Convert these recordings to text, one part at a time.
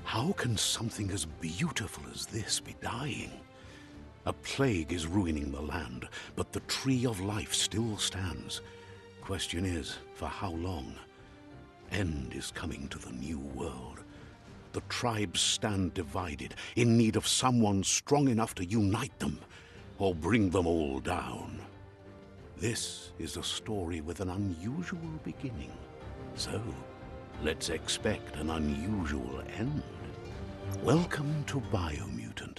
How can something as beautiful as this be dying? A plague is ruining the land, but the tree of life still stands. Question is, for how long? End is coming to the new world. The tribes stand divided, in need of someone strong enough to unite them, or bring them all down. This is a story with an unusual beginning. So, let's expect an unusual end. Welcome to BioMutant.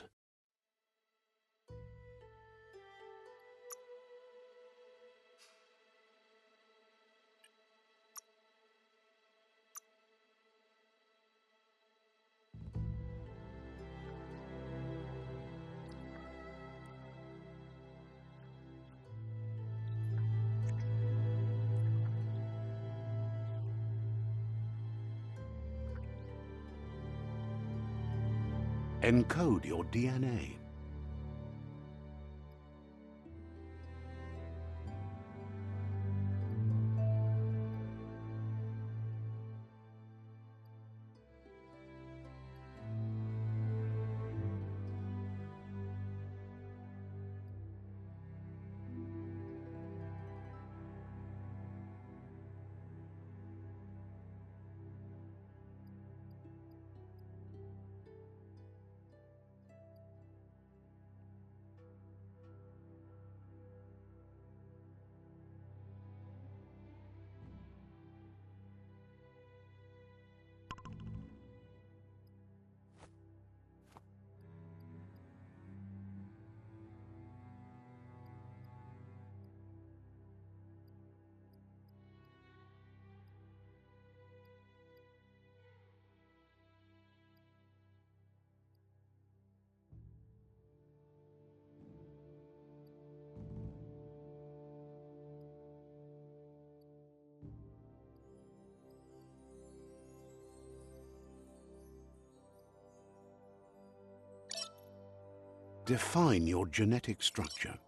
Encode your DNA. Define your genetic structure.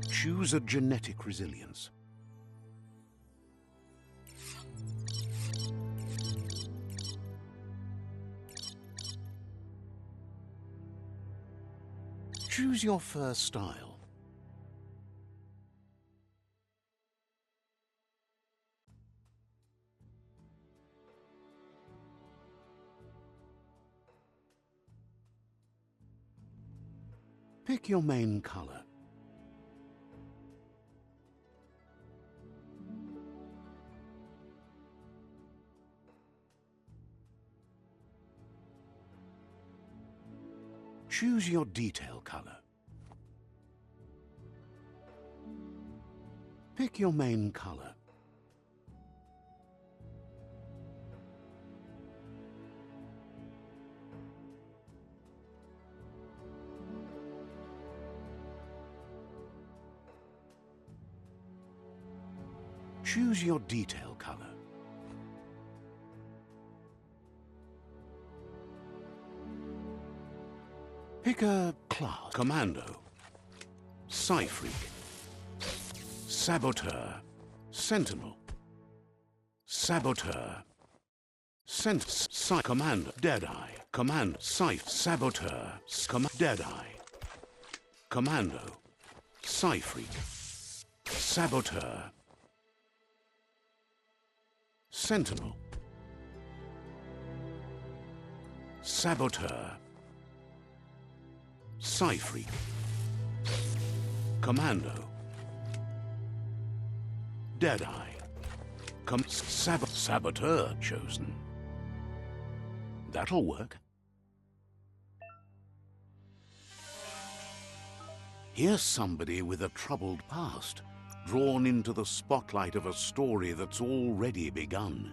Choose a genetic resilience. Choose your fur style. Pick your main color. Choose your detail color. Pick your main color. Choose your detail color. Pick a class. Commando, Psy-Freak, Saboteur, Sentinel, Saboteur, Commando, Deadeye, Commando, Saboteur, Deadeye, Commando, Psy-Freak, Saboteur, Sentinel, Saboteur, Psy-Freak, Commando, Deadeye, Saboteur chosen. That'll work. Here's somebody with a troubled past, drawn into the spotlight of a story that's already begun.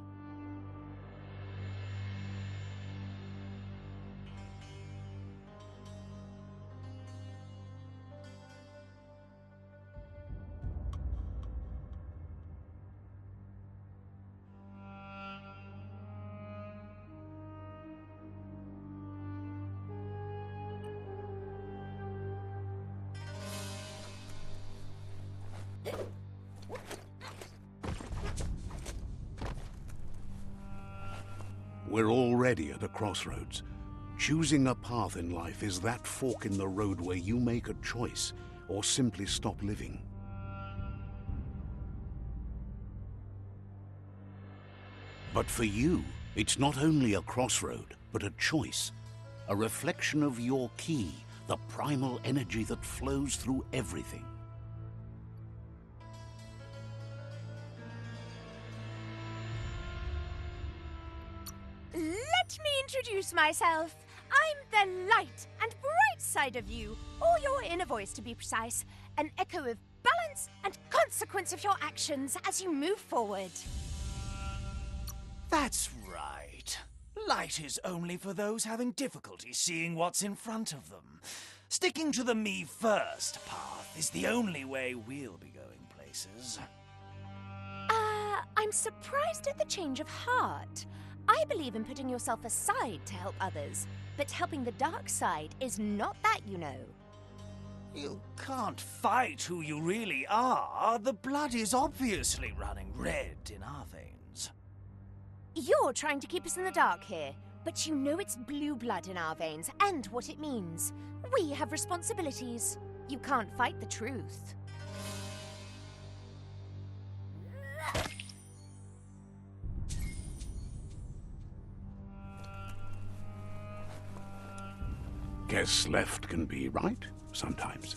We're already at a crossroads. Choosing a path in life is that fork in the road where you make a choice or simply stop living. But for you, it's not only a crossroad, but a choice. A reflection of your key, the primal energy that flows through everything. Let me introduce myself. I'm the light and bright side of you, or your inner voice to be precise, an echo of balance and consequence of your actions as you move forward. That's right. Light is only for those having difficulty seeing what's in front of them. Sticking to the me first path is the only way we'll be going places. I'm surprised at the change of heart. I believe in putting yourself aside to help others, but helping the dark side is not that, you know. You can't fight who you really are. The blood is obviously running red in our veins. You're trying to keep us in the dark here, but you know it's blue blood in our veins and what it means. We have responsibilities. You can't fight the truth. Guess left can be right, sometimes.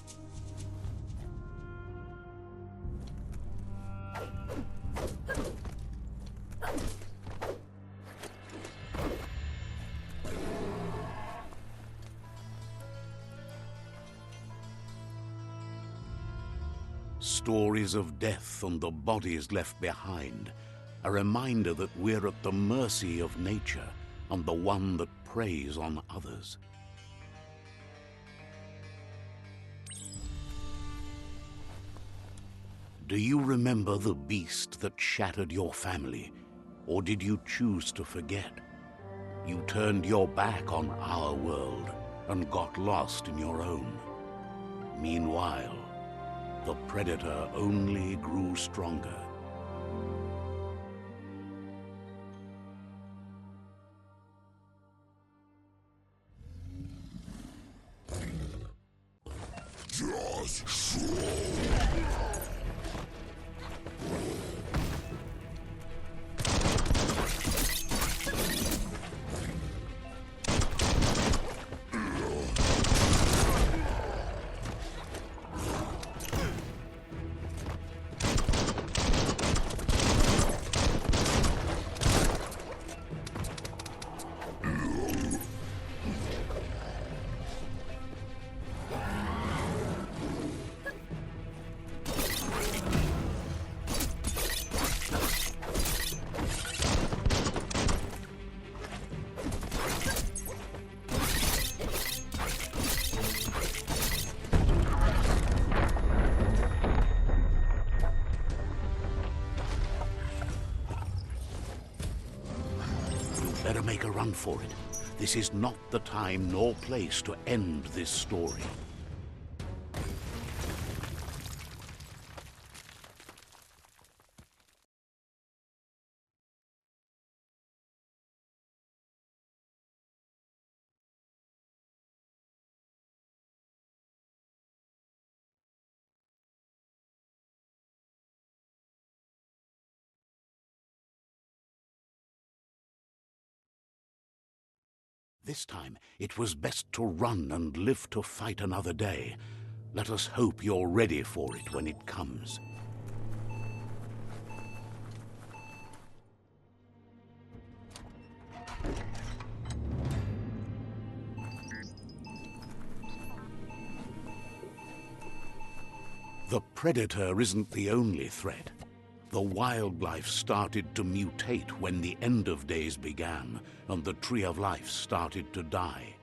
Stories of death and the bodies left behind. A reminder that we're at the mercy of nature and the one that preys on others. Do you remember the beast that shattered your family, or did you choose to forget? You turned your back on our world and got lost in your own. Meanwhile, the predator only grew stronger. Better make a run for it. This is not the time nor place to end this story. This time, it was best to run and live to fight another day. Let us hope you're ready for it when it comes. The predator isn't the only threat. The wildlife started to mutate when the end of days began, and the Tree of Life started to die.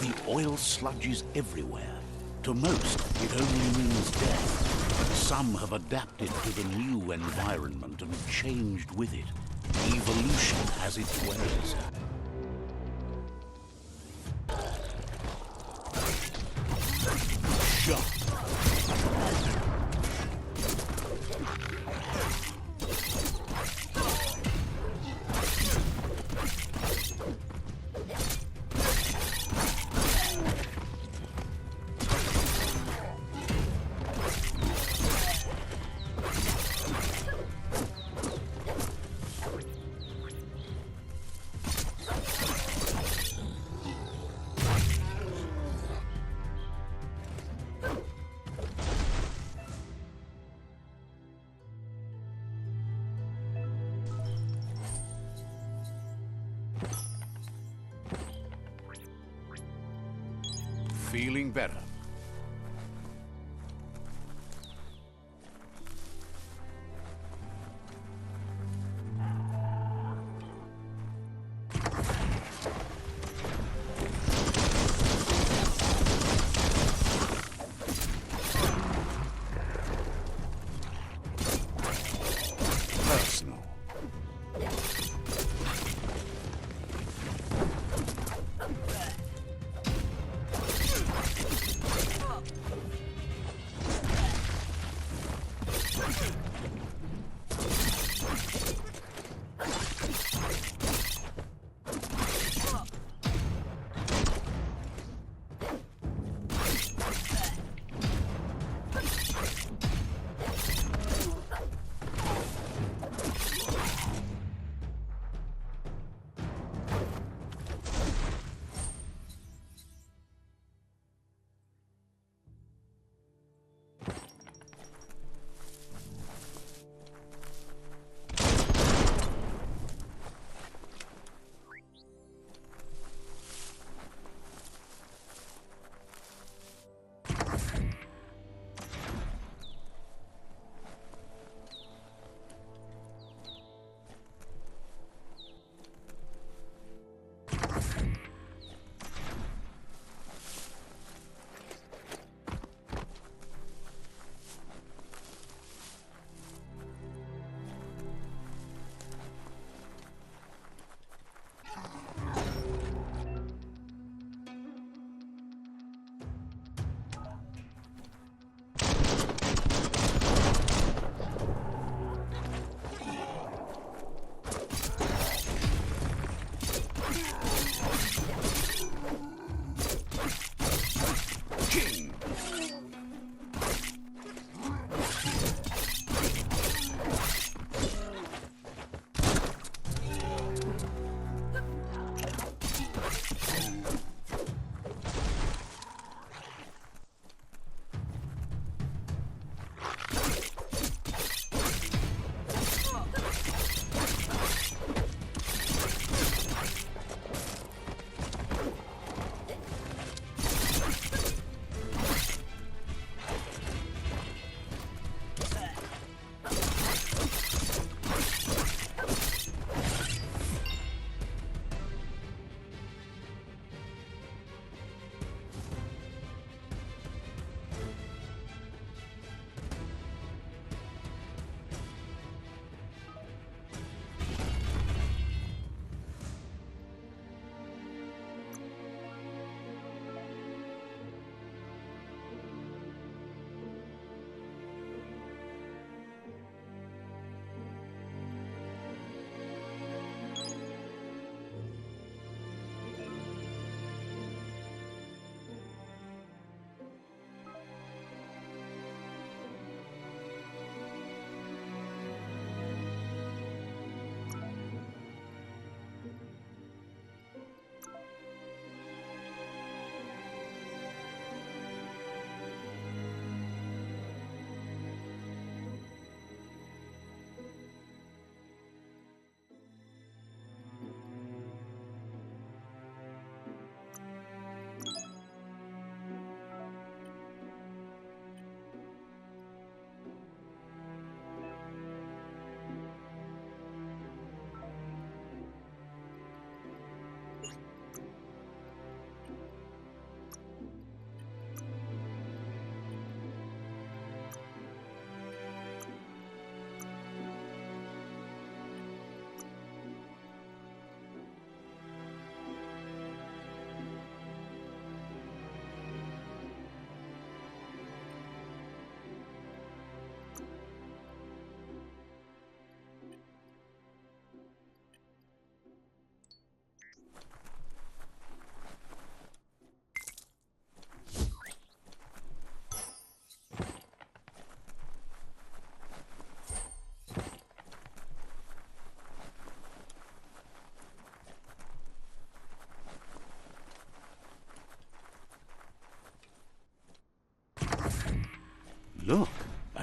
The oil sludges everywhere. To most, it only means death. Some have adapted to the new environment and changed with it. Evolution has its ways. Shot. Feeling better. Personal.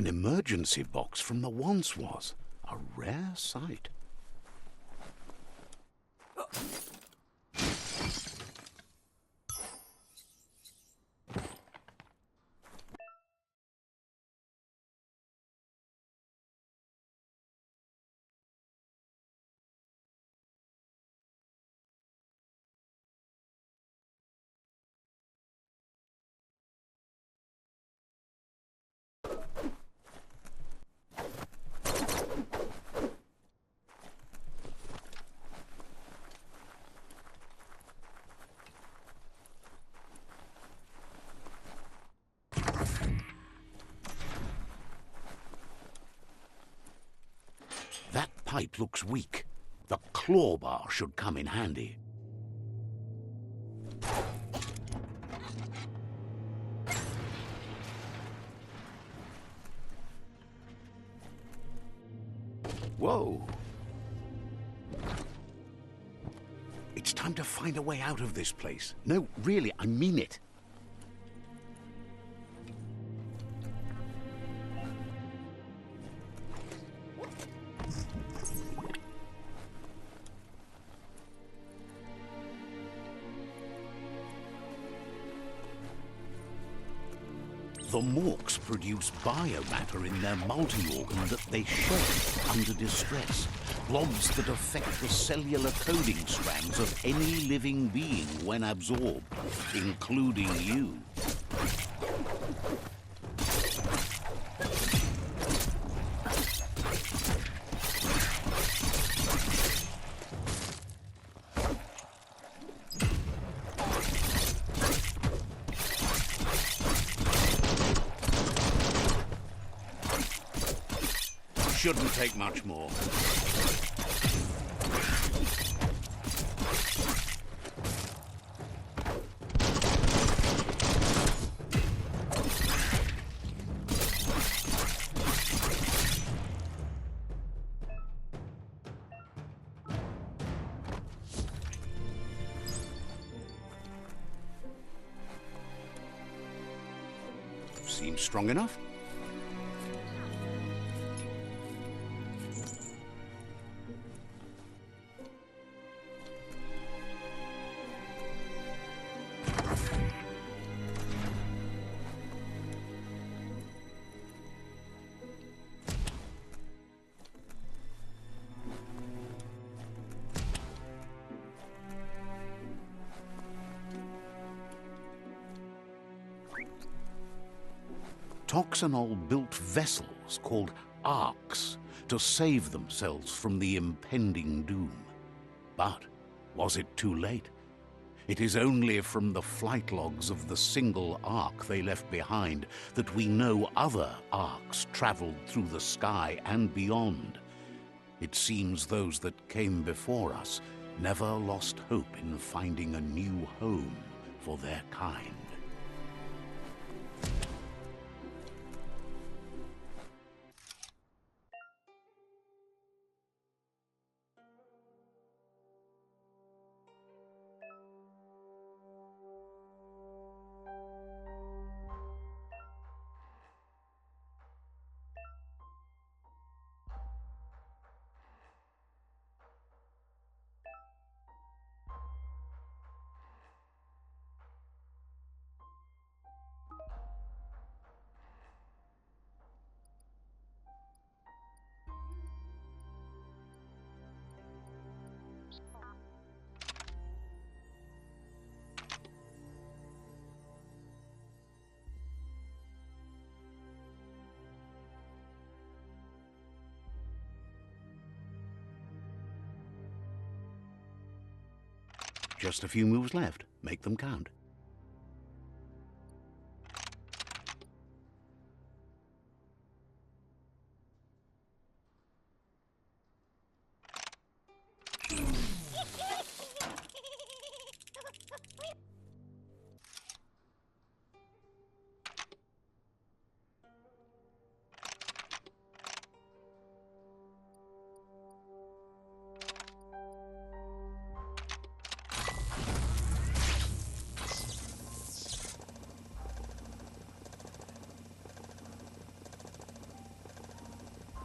An emergency box from the once was. A rare sight. That pipe looks weak. The claw bar should come in handy. Whoa! It's time to find a way out of this place. No, really, I mean it. The Morks produce biomatter in their multi-organ that they shed under distress. Blobs that affect the cellular coding strands of any living being when absorbed, including you. Shouldn't take much more. Seems strong enough. Toxanol built vessels called arks to save themselves from the impending doom. But was it too late? It is only from the flight logs of the single ark they left behind that we know other arks traveled through the sky and beyond. It seems those that came before us never lost hope in finding a new home for their kind. Just a few moves left. Make them count.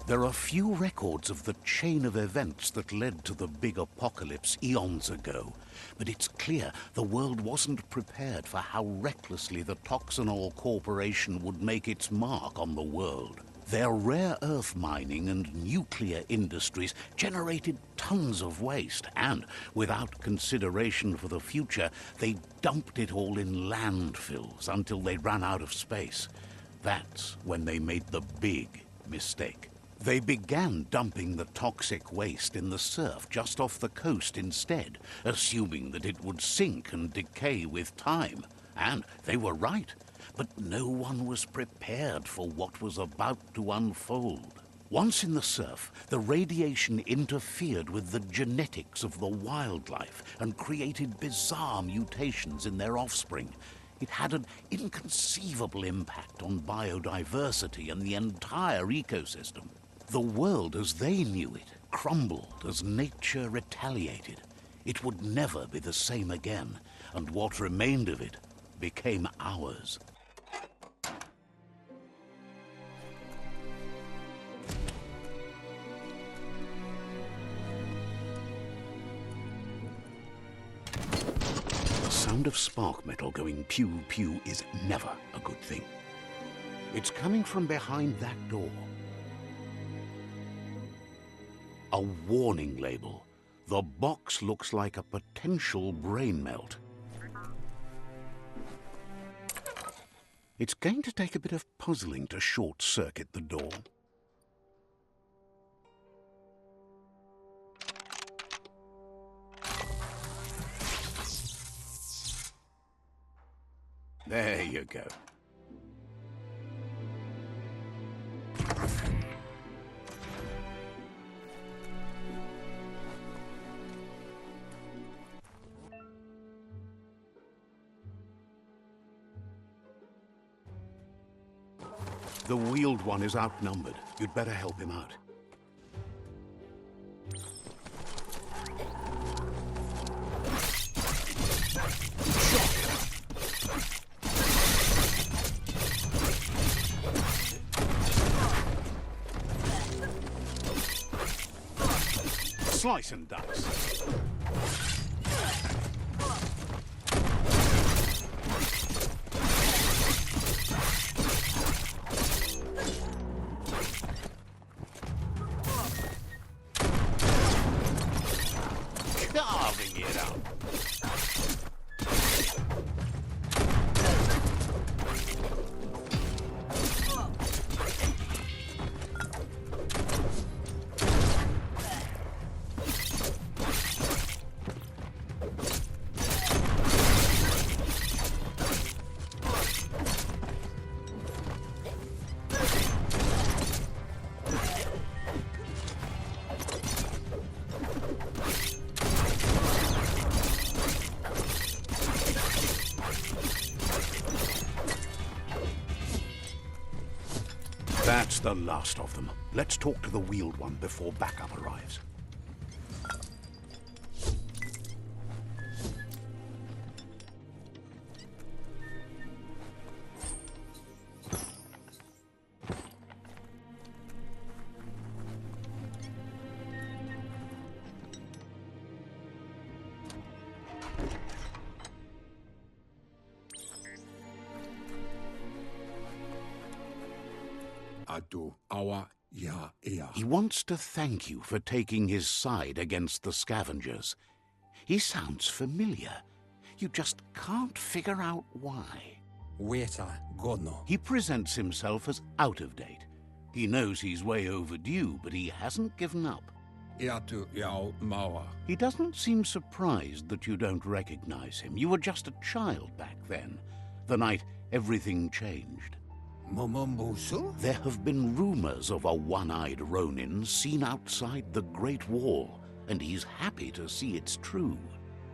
There are few records of the chain of events that led to the big apocalypse eons ago, but it's clear the world wasn't prepared for how recklessly the Toxanol Corporation would make its mark on the world. Their rare earth mining and nuclear industries generated tons of waste, and without consideration for the future, they dumped it all in landfills until they ran out of space. That's when they made the big mistake. They began dumping the toxic waste in the surf just off the coast instead, assuming that it would sink and decay with time. And they were right. But no one was prepared for what was about to unfold. Once in the surf, the radiation interfered with the genetics of the wildlife and created bizarre mutations in their offspring. It had an inconceivable impact on biodiversity and the entire ecosystem. The world as they knew it crumbled as nature retaliated. It would never be the same again, and what remained of it became ours. The sound of spark metal going pew-pew is never a good thing. It's coming from behind that door. A warning label. The box looks like a potential brain melt. It's going to take a bit of puzzling to short-circuit the door. There you go. The wheeled one is outnumbered. You'd better help him out. Slice and dice. Carving it up. That's the last of them. Let's talk to the wheeled one before backup arrives. He wants to thank you for taking his side against the scavengers. He sounds familiar. You just can't figure out why. He presents himself as out of date. He knows he's way overdue, but he hasn't given up. He doesn't seem surprised that you don't recognize him. You were just a child back then, the night everything changed. There have been rumors of a one-eyed Ronin seen outside the Great Wall, and he's happy to see it's true.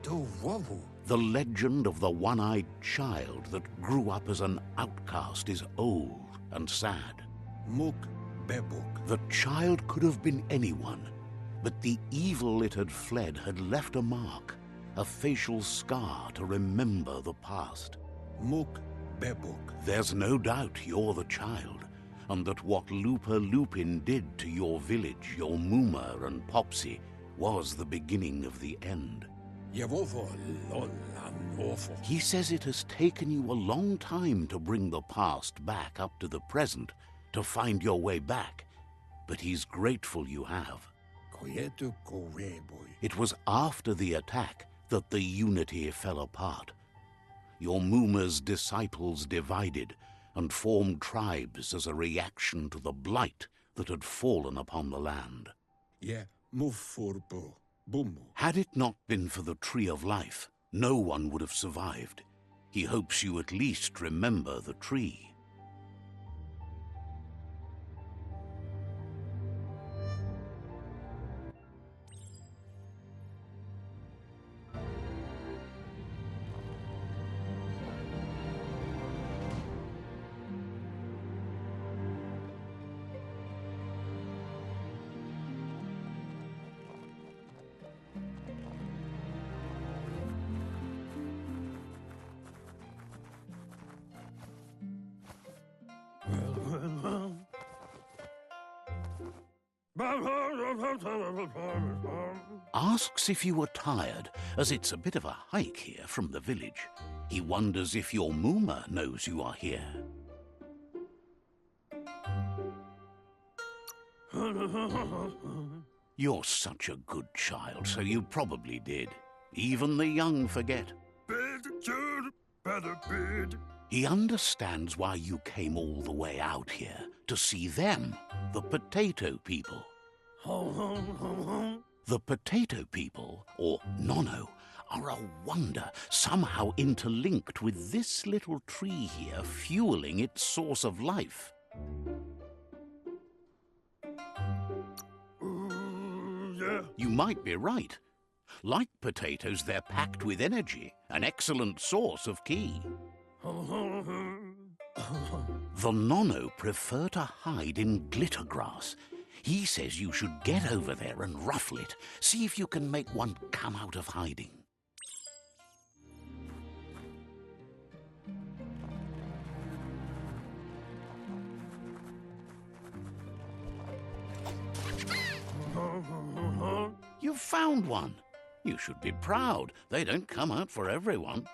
The legend of the one-eyed child that grew up as an outcast is old and sad. The child could have been anyone, but the evil it had fled had left a mark, a facial scar to remember the past. There's no doubt you're the child, and that what Looper Lupin did to your village, your Moomer and Popsy, was the beginning of the end. He says it has taken you a long time to bring the past back up to the present, to find your way back, but he's grateful you have. It was after the attack that the Unity fell apart. Your Moomer's disciples divided and formed tribes as a reaction to the blight that had fallen upon the land. Had it not been for the Tree of Life, no one would have survived. He hopes you at least remember the tree. Asks if you were tired, as it's a bit of a hike here from the village. He wonders if your Moomer knows you are here. You're such a good child, so you probably did. Even the young forget. He understands why you came all the way out here, to see them, the potato people. The potato people, or Nono, are a wonder, somehow interlinked with this little tree here, fueling its source of life. You might be right. Like potatoes, they're packed with energy, an excellent source of ki. The Nono prefer to hide in glitter grass. He says you should get over there and ruffle it. See if you can make one come out of hiding. You've found one. You should be proud. They don't come out for everyone.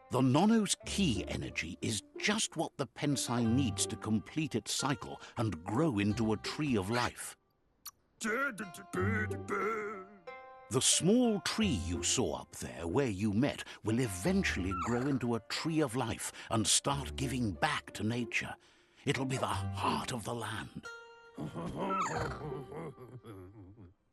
The Nono's ki energy is just what the Pensai needs to complete its cycle and grow into a tree of life. The small tree you saw up there where you met will eventually grow into a tree of life and start giving back to nature. It'll be the heart of the land.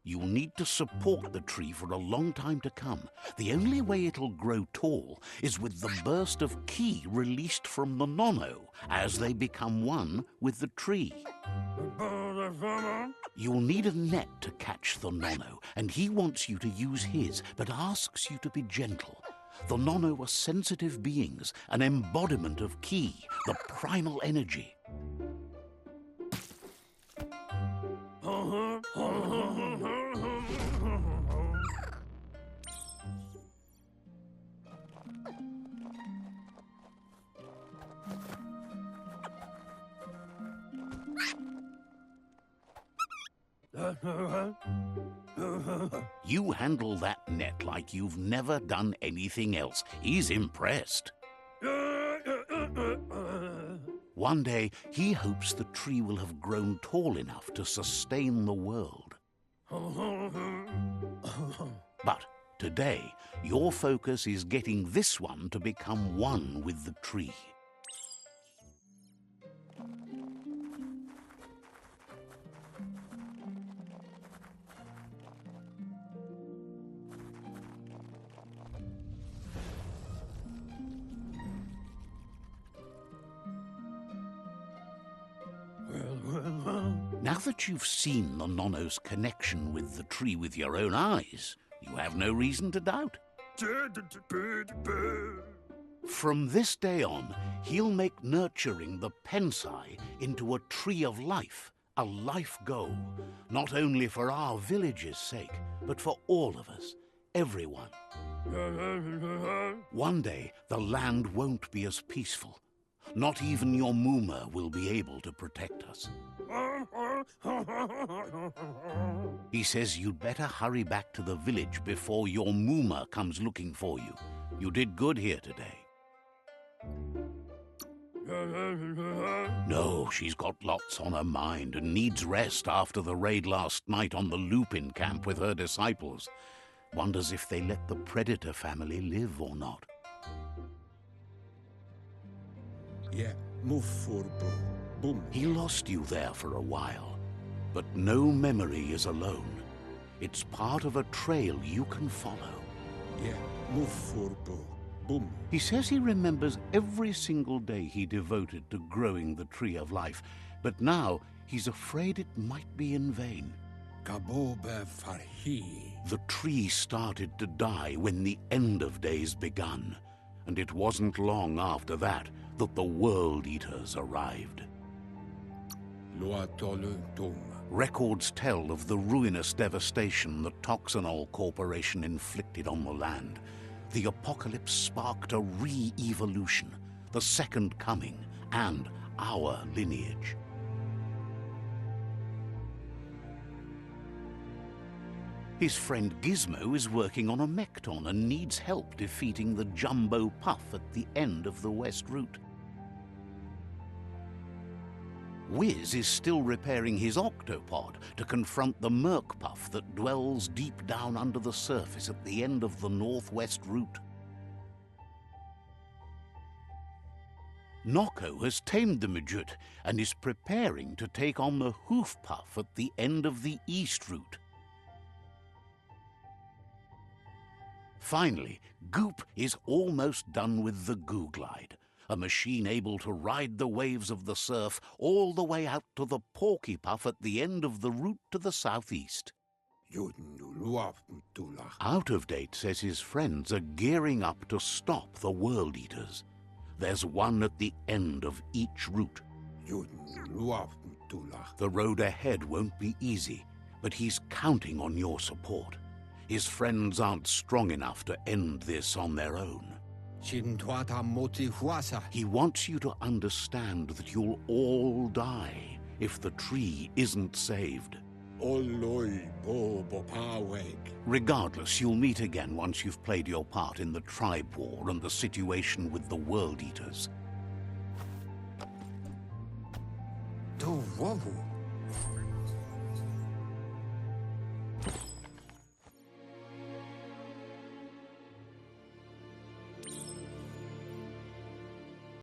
You'll need to support the tree for a long time to come. The only way it'll grow tall is with the burst of ki released from the Nono as they become one with the tree. You'll need a net to catch the Nono, and he wants you to use his, but asks you to be gentle. The Nono are sensitive beings, an embodiment of ki, the primal energy. You handle that net like you've never done anything else. He's impressed. One day, he hopes the tree will have grown tall enough to sustain the world. But today, your focus is getting this one to become one with the tree. Now that you've seen the Nono's connection with the tree with your own eyes, you have no reason to doubt. From this day on, he'll make nurturing the Pensai into a tree of life, a life goal, not only for our village's sake, but for all of us, everyone. One day, the land won't be as peaceful. Not even your Moomer will be able to protect us. He says you'd better hurry back to the village before your Moomer comes looking for you. You did good here today. No, she's got lots on her mind and needs rest after the raid last night on the Lupin camp with her disciples. Wonders if they let the Predator family live or not. Yeah, move for boom. He lost you there for a while, but no memory is alone. It's part of a trail you can follow. Yeah, move for boom. He says he remembers every single day he devoted to growing the Tree of Life, but now he's afraid it might be in vain. Kabobe farhi. The tree started to die when the end of days begun, and it wasn't long after that that the World Eaters arrived. Records tell of the ruinous devastation the Toxanol Corporation inflicted on the land. The apocalypse sparked a re-evolution, the Second Coming, and our lineage. His friend Gizmo is working on a Mekton and needs help defeating the Jumbo Puff at the end of the West Route. Wiz is still repairing his octopod to confront the Merc Puff that dwells deep down under the surface at the end of the Northwest Route. Nocco has tamed the Midget and is preparing to take on the Hoof Puff at the end of the East Route. Finally, Goop is almost done with the Goo Glide, a machine able to ride the waves of the surf all the way out to the Porky Puff at the end of the route to the southeast. Out of Date says his friends are gearing up to stop the World Eaters. There's one at the end of each route. The road ahead won't be easy, but he's counting on your support. His friends aren't strong enough to end this on their own. He wants you to understand that you'll all die if the tree isn't saved. Regardless, you'll meet again once you've played your part in the tribe war and the situation with the World Eaters.